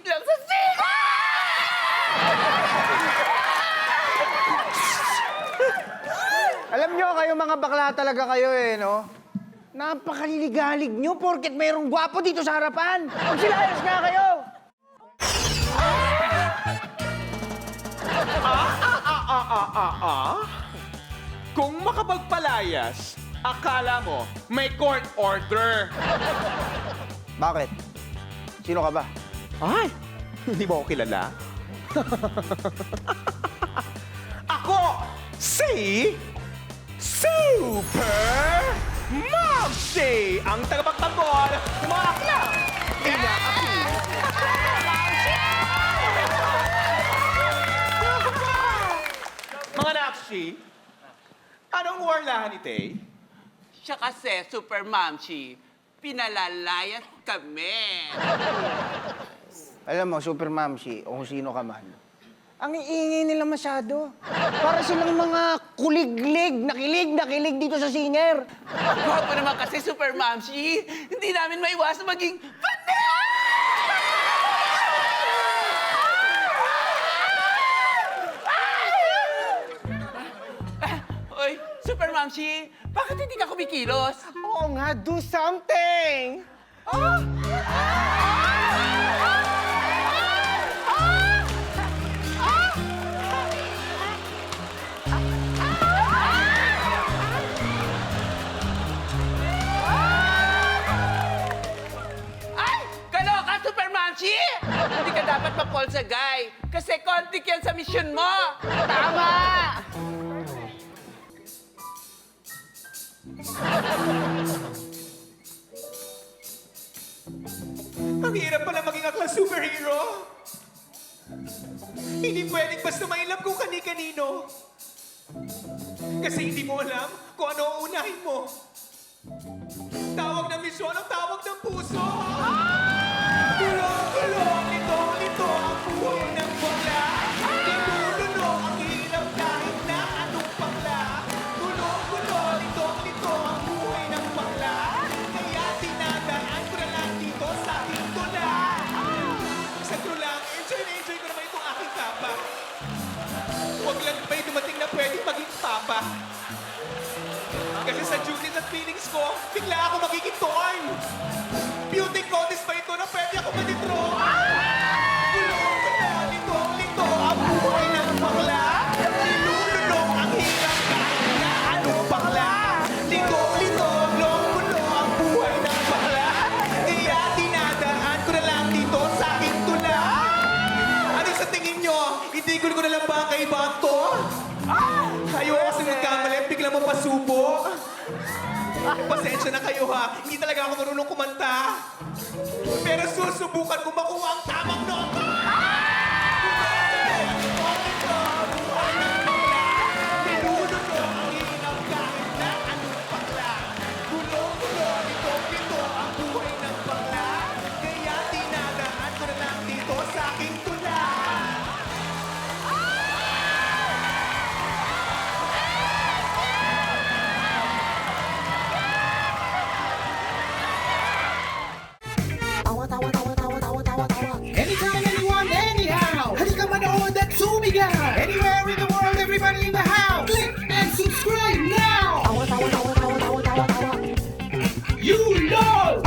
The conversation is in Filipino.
lang sa sila! Alam nyo, kayo mga bakla talaga kayo eh, no? Napakaliligalig nyo porket mayroong gwapo dito sa harapan. Magsilayas nga kayo! Kung makapagpalayas, akala mo may court order. Bakit? Sino ka ba? Ay, hindi mo ako kilala? Ako, si Super Momshi! Ang tagapagtanggol, mga klang Mga Nakshi, anong warlahan ni Tay? Siya kasi, Super Mamshi, pinalalayas kami. Alam mo, Super Mamsi, o kung sino ka man, ang iingay nila masyado. Para silang mga kuliglig, nakilig dito sa singer. Ang gwapo naman kasi, Super Mamshi. Hindi namin maiwasan maging Oy, Super Mamshi, bakit hindi ka kumikilos? Oo nga, do something! Ay! Kaloka, Super Mamshi! Hindi ka dapat ma-call sa guy. Kasi kontik yan sa mission mo. Tama! Ang hirap pala maging akla superhero. Hindi pwedeng basta mailap kung kani-kanino. Kasi hindi mo alam kung ano ang unahin mo. Tawag ng misyon ang tawag ng puso. Tulong-tulong, lito ang buhay ng bakla. Tinulunong ang hirap kahit na anong bakla. Tulong-tulong, lito ang buhay ng bakla. Kaya tinadaan ko na lang dito sa aking tula. Sa lang, enjoy na enjoy ko naman itong aking kapa. Huwag lang may dumating na pwedeng maging papa. Kasi sa duties at feelings ko, bigla ako magiging torn. Beauty contest ba ito na pwede ako matitro? Gulong-gulong, lito ang buhay ng bakla. Nilulunong ang hirap kahit na anong bakla. Lito-lito, long-gulong ang buhay ng bakla. Kaya dinadaan ko na lang dito sa aking tula. Ano sa tingin nyo? Hindi ko na lang ba kay Bato? Ayoko kasi magkamali, bigla mo pasubo. Pasensya na kayo ha, hindi talaga ako marunong kumanta. Pero susubukan ko makuha ang tamang nota. Nilulunong ang hirap kahit na anong bakla. Gulong-gulong, lito ang buhay ng bakla. Kaya dinadaan ko na lang dito sa aking tula. Anytime, anyone, anyhow. Halika manood at sumigaw. Anywhere in the world, everybody in the house. Click and subscribe now. You know.